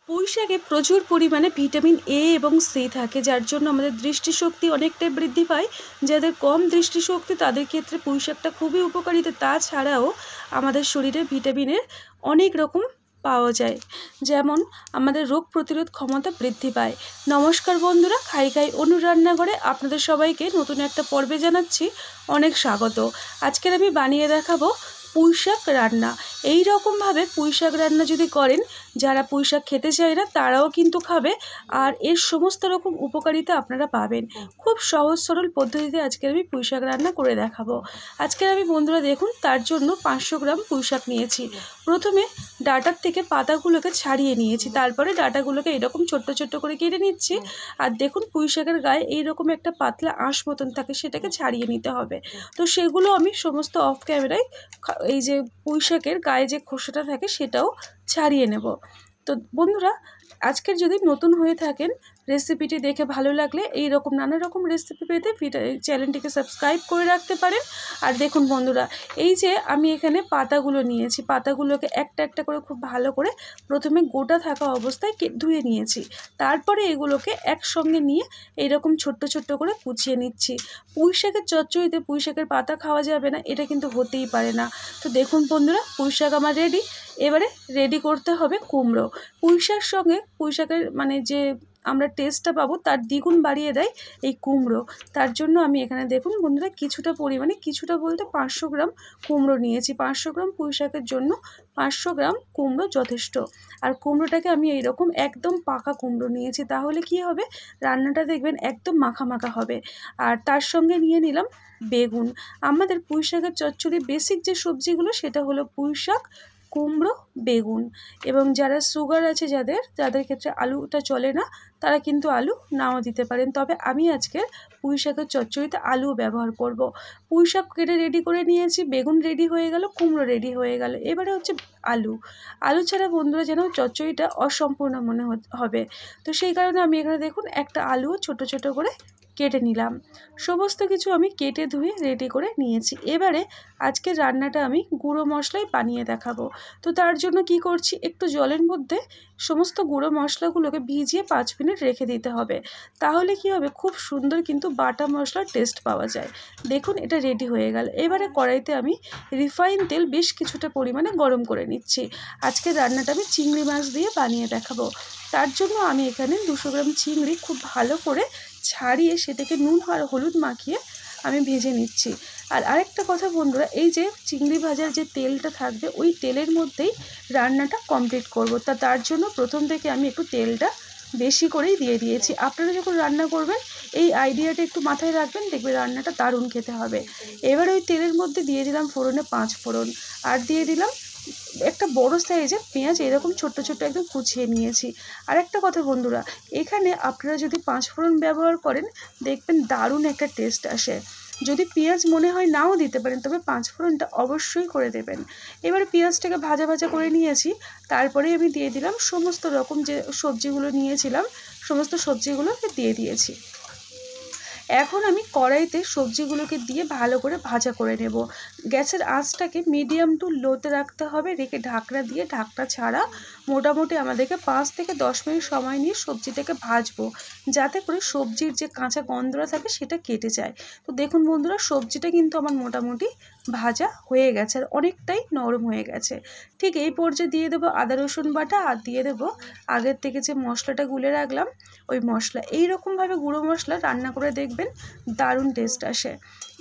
পুঁই শাকে প্রচুর পরিমাণে ভিটামিন এ এবং সি থাকে, যার জন্য আমাদের দৃষ্টিশক্তি অনেকটাই বৃদ্ধি পায়। যাদের কম দৃষ্টিশক্তি তাদের ক্ষেত্রে পুঁই শাকটা খুবই উপকারিতা। তাছাড়াও আমাদের শরীরে ভিটামিনের অনেক রকম পাওয়া যায়, যেমন আমাদের রোগ প্রতিরোধ ক্ষমতা বৃদ্ধি পায়। নমস্কার বন্ধুরা, খাই খাই অনুর রান্নাঘরে আপনাদের সবাইকে নতুন একটা পর্বে জানাচ্ছি অনেক স্বাগত। আজকের আমি বানিয়ে দেখাবো পুঁই শাক রান্না। এই রকমভাবে পুঁই শাক রান্না যদি করেন, যারা পুঁই শাক খেতে চায় না তারাও কিন্তু খাবে, আর এর সমস্ত রকম উপকারিতা আপনারা পাবেন। খুব সহজ সরল পদ্ধতিতে আজকের আমি পুঁই শাক রান্না করে দেখাবো। আজকের আমি বন্ধুরা দেখুন, তার জন্য 500 গ্রাম পুঁই শাক নিয়েছি। প্রথমে ডাঁটার থেকে পাতাগুলোকে ছাড়িয়ে নিয়েছি, তারপরে ডাঁটাগুলোকে এরকম ছোট্ট ছোট্ট করে কেটে নিচ্ছি। আর দেখুন, পুঁই শাকের গায়ে এইরকম একটা পাতলা আঁশ মতন থাকে, সেটাকে ছাড়িয়ে নিতে হবে। তো সেগুলো আমি সমস্ত অফ ক্যামেরায় এই যে পুঁই শাকের গায়ে যে খোসাটা থাকে সেটাও ছাড়িয়ে নেব। তো বন্ধুরা, আজকের যদি নতুন হয়ে থাকেন, রেসিপিটি দেখে ভালো লাগলে এই রকম নানা রকম রেসিপি পেতে চ্যানেলটিকে সাবস্ক্রাইব করে রাখতে পারেন। আর দেখুন বন্ধুরা, এই যে আমি এখানে পাতাগুলো নিয়েছি, পাতাগুলোকে একটা একটা করে খুব ভালো করে প্রথমে গোটা থাকা অবস্থায় ধুয়ে নিয়েছি। তারপরে এগুলোকে একসঙ্গে নিয়ে এইরকম ছোট্ট ছোট্ট করে কুচিয়ে নিচ্ছি। পুঁই শাকের চচ্চড়িতে পুঁই শাকের পাতা খাওয়া যাবে না, এটা কিন্তু হতেই পারে না। তো দেখুন বন্ধুরা, পুঁই শাক আমার রেডি। এবারে রেডি করতে হবে কুমড়ো। পুঁই শাক সঙ্গে পুঁই শাকের যে আমরা টেস্টটা পাবো তার দ্বিগুণ বাড়িয়ে দেয় এই কুমড়ো। তার জন্য আমি এখানে দেখুন বন্ধুরা, কিছুটা পরিমাণে, কিছুটা বলতে 500 গ্রাম কুমড়ো নিয়েছি। 500 গ্রাম পুঁই শাকের জন্য 500 গ্রাম কুমড়ো যথেষ্ট। আর কুমড়োটাকে আমি এইরকম একদম পাকা কুমড়ো নিয়েছি, তাহলে কি হবে, রান্নাটা দেখবেন একদম মাখা মাখা হবে। আর তার সঙ্গে নিয়ে নিলাম বেগুন। আমাদের পুঁই শাকের চচ্চড়ি বেসিক যে সবজিগুলো সেটা হলো পুঁই শাক, কুমড়ো, বেগুন। এবং যারা সুগার আছে, যাদের ক্ষেত্রে আলুটা চলে না, তারা কিন্তু আলু নাও দিতে পারেন। তবে আমি আজকে পুঁই শাকের চচ্চড়িতে আলু ব্যবহার করব। পুঁই শাক কেটে রেডি করে নিয়েছি, বেগুন রেডি হয়ে গেল, কুমড়ো রেডি হয়ে গেল। এবারে হচ্ছে আলু ছাড়া বন্ধুরা যেন চচ্চড়িটা অসম্পূর্ণ মনে হবে। তো সেই কারণে আমি এখানে দেখুন একটা আলুও ছোট ছোট করে কেটে নিলাম। সমস্ত কিছু আমি কেটে ধুয়ে রেডি করে নিয়েছি। এবারে আজকের রান্নাটা আমি গুঁড়ো মশলাই বানিয়ে দেখাবো। তো তার জন্য কি করছি, একটু জলের মধ্যে সমস্ত গুঁড়ো মশলাগুলোকে ভিজিয়ে 5 মিনিট রেখে দিতে হবে। তাহলে কি হবে, খুব সুন্দর কিন্তু বাটা মশলার টেস্ট পাওয়া যায়। দেখুন, এটা রেডি হয়ে গেল। এবারে কড়াইতে আমি রিফাইন তেল বেশ কিছুটা পরিমাণে গরম করে নিচ্ছি। আজকের রান্নাটা আমি চিংড়ি মাছ দিয়ে বানিয়ে দেখাবো। তার জন্য আমি এখানে 200 গ্রাম চিংড়ি খুব ভালো করে ছাড়িয়ে সেটাকে নুন আর হলুদ মাখিয়ে আমি ভেজে নিচ্ছি। আর আরেকটা কথা বন্ধুরা, এই যে চিংড়ি ভাজার যে তেলটা থাকবে, ওই তেলের মধ্যেই রান্নাটা কমপ্লিট করব। তার জন্য প্রথম থেকে আমি একটু তেলটা বেশি করেই দিয়ে দিয়েছি। আপনারা যখন রান্না করবেন এই আইডিয়াটা একটু মাথায় রাখবেন, দেখবে রান্নাটা দারুণ খেতে হবে। এবার ওই তেলের মধ্যে দিয়ে দিলাম ফোড়নে 5 ফোড়ন, আর দিয়ে দিলাম একটা বড় সাইজের পেঁয়াজ, এরকম ছোট্ট ছোট্ট একদম কুচিয়ে নিয়েছি। আর একটা কথা বন্ধুরা, এখানে আপনারা যদি 5 ফোড়ন ব্যবহার করেন, দেখবেন দারুণ একটা টেস্ট আসে। যদি পেঁয়াজ মনে হয় নাও দিতে পারেন, তবে 5 ফোড়নটা অবশ্যই করে দেবেন। এবারে পেঁয়াজটাকে ভাজা ভাজা করে নিয়েছি। তারপরে আমি দিয়ে দিলাম সমস্ত রকম যে সবজিগুলো নিয়েছিলাম, সমস্ত সবজিগুলোকে দিয়ে দিয়েছি। এখন আমি কড়াইতে সবজিগুলোকে দিয়ে ভালো করে ভাজা করে নেব। গ্যাসের আঁচটাকে মিডিয়াম টু লোতে রাখতে হবে, রেখে ঢাকনা দিয়ে, ঢাকনা ছাড়া মোটামুটি আমাদেরকে 5 থেকে 10 মিনিট সময় নিয়ে সবজিটাকে ভাজবো, যাতে করে সবজির যে কাঁচা গন্ধটা থাকে সেটা কেটে যায়। তো দেখুন বন্ধুরা, সবজিটা কিন্তু আমার মোটামুটি ভাজা হয়ে গেছে আর অনেকটাই নরম হয়ে গেছে। ঠিক এই পর্যায়ে দিয়ে দেবো আদা রসুন বাটা, আর দিয়ে দেবো আগের থেকে যে মশলাটা গুলে রাখলাম ওই মশলা। এইরকমভাবে গুঁড়ো মশলা রান্না করে দেখবেন দারুণ টেস্ট আসে।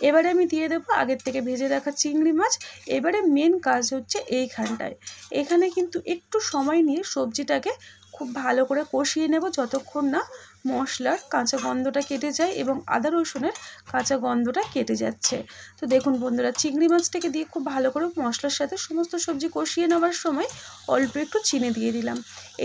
এবারে আমি দিয়ে দেবো আগের থেকে ভেজে রাখা চিংড়ি মাছ। এবারে মেন কাজ হচ্ছে এইখানটায়, এখানে কিন্তু একটু সময় নিয়ে সবজিটাকে খুব ভালো করে কষিয়ে নেব, যতক্ষণ না মশলার কাঁচা গন্ধটা কেটে যায় এবং আদা রসুনের কাঁচা গন্ধটা কেটে যাচ্ছে। তো দেখুন বন্ধুরা, চিংড়ি মাছটাকে দিয়ে খুব ভালো করে মশলার সাথে সমস্ত সবজি কষিয়ে নেওয়ার সময় অল্প একটু চিনি দিয়ে দিলাম।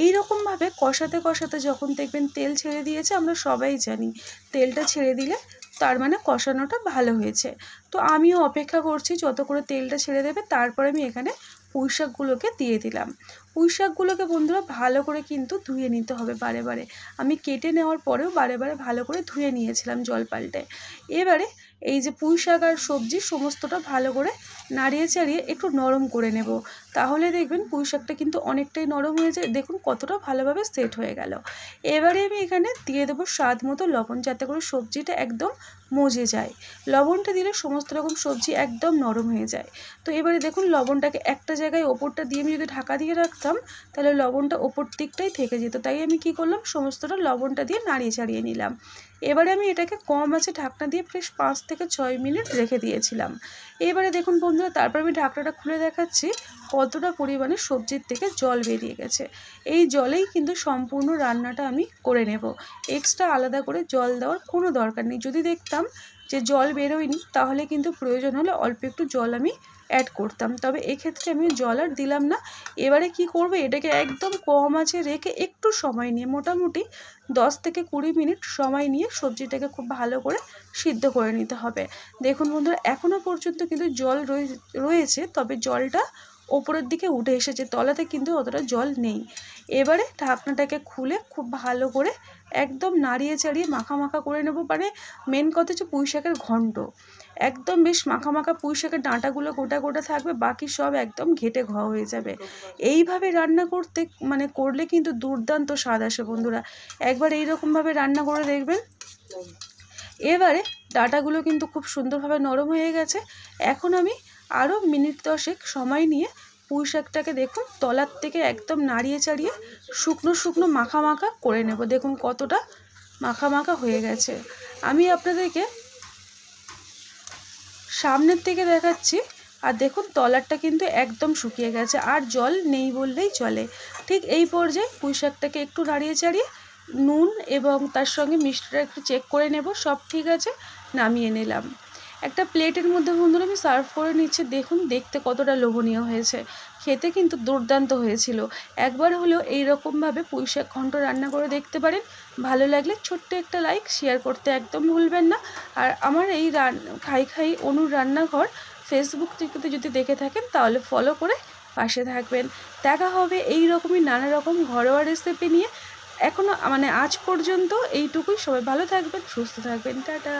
এই রকমভাবে কষাতে কষাতে যখন দেখবেন তেল ছেড়ে দিয়েছে, আমরা সবাই জানি তেলটা ছেড়ে দিলে তার মানে কষানোটা ভালো হয়েছে। তো আমিও অপেক্ষা করছি যত করে তেলটা ছেড়ে দেবে। তারপরে আমি এখানে পুঁই শাকগুলোকে দিয়ে দিলাম। পুঁই শাকগুলোকে বন্ধুরা ভালো করে কিন্তু ধুয়ে নিতে হবে বারে বারে। আমি কেটে নেওয়ার পরেও বারে বারে ভালো করে ধুয়ে নিয়েছিলাম জল পাল্টে। এবারে এই যে পুঁই শাক আর সবজি সমস্তটা ভালো করে নাড়িয়ে চাড়িয়ে একটু নরম করে নেব। তাহলে দেখবেন পুঁই শাকটা কিন্তু অনেকটাই নরম হয়ে যায়। দেখুন কতটা ভালোভাবে সেট হয়ে গেল। এবারে আমি এখানে দিয়ে দেবো স্বাদ মতো লবণ, যাতে করে সবজিটা একদম মজে যায়। লবণটা দিলে সমস্ত রকম সবজি একদম নরম হয়ে যায়। তো এবারে দেখুন লবণটাকে একটা জায়গায় ওপরটা দিয়ে আমি যদি ঢাকা দিয়ে রাখতাম তাহলে লবণটা ওপর দিকটাই থেকে যেত। তাই আমি কি করলাম, সমস্তটা লবণটা দিয়ে নাড়িয়ে চাড়িয়ে নিলাম। এবারে আমি এটাকে কম আঁচে ঢাকনা দিয়ে প্রায় 5 থেকে 6 মিনিট রেখে দিয়েছিলাম। এবারে দেখুন বন্ধুরা, তারপর আমি ঢাকনাটা খুলে দেখাচ্ছি কতটা পরিমাণে সবজির থেকে জল বেরিয়ে গেছে। এই জলেই কিন্তু সম্পূর্ণ রান্নাটা আমি করে নেব। এক্সট্রা আলাদা করে জল দেওয়ার কোনো দরকার নেই। যদি দেখতাম যে জল বেরোয়নি তাহলে কিন্তু প্রয়োজন হলে অল্প একটু জল আমি অ্যাড করতাম, তবে এক্ষেত্রে আমি জল আর দিলাম না। এবারে কি করব, এটাকে একদম কম আঁচে রেখে একটু সময় নিয়ে, মোটামুটি 10 থেকে 20 মিনিট সময় নিয়ে সবজিটাকে খুব ভালো করে সিদ্ধ করে নিতে হবে। দেখুন বন্ধুরা, এখনও পর্যন্ত কিন্তু জল রয়েছে, তবে জলটা ওপরের দিকে উঠে এসেছে, তলাতে কিন্তু অতটা জল নেই। এবারে ঢাকনাটাকে খুলে খুব ভালো করে একদম নাড়িয়ে চাড়িয়ে মাখা মাখা করে নেব। মানে মেন কথা হচ্ছে পুঁই শাকের ঘন্ট, একদম বেশ মাখা মাখা পুঁই শাকের ডাঁটাগুলো গোটা গোটা থাকবে, বাকি সব একদম ঘেটে ঘ হয়ে যাবে। এইভাবে রান্না করলে কিন্তু দুর্দান্ত স্বাদ আসে বন্ধুরা, একবার এইরকমভাবে রান্না করে দেখবেন। এবারে ডাঁটাগুলো কিন্তু খুব সুন্দরভাবে নরম হয়ে গেছে। এখন আমি আরও মিনিট 10 সময় নিয়ে পুঁই শাকটাকে দেখুন তলার থেকে একদম নাড়িয়ে চাড়িয়ে শুকনো শুকনো মাখা মাখা করে নেব। দেখুন কতটা মাখা মাখা হয়ে গেছে। আমি আপনাদেরকে সামনের থেকে দেখাচ্ছি, আর দেখুন তলারটা কিন্তু একদম শুকিয়ে গেছে, আর জল নেই বললেই চলে। ঠিক এই পর্যায়ে পুঁই শাকটাকে একটু নাড়িয়ে চাড়িয়ে নুন এবং তার সঙ্গে মিষ্টিটা একটু চেক করে নেব, সব ঠিক আছে, নামিয়ে নিলাম। একটা প্লেটের মধ্যে বন্ধুরা আমি সার্ভ করে নিচ্ছি। দেখুন দেখতে কতটা লোভনীয় হয়েছে, খেতে কিন্তু দুর্দান্ত হয়েছিল। একবার হলেও এইরকমভাবে পুঁই শাক ঘন্ট রান্না করে দেখতে পারেন। ভালো লাগলে ছোট্ট একটা লাইক শেয়ার করতে একদম ভুলবেন না। আর আমার এই খাই খাই অনুর রান্নাঘর ফেসবুক থেকে যদি দেখে থাকেন তাহলে ফলো করে পাশে থাকবেন। দেখা হবে এই রকমই নানা রকম ঘরোয়া রেসিপি নিয়ে। এখনও আজ পর্যন্ত এইটুকুই। সবাই ভালো থাকবেন, সুস্থ থাকবেন, টাটা।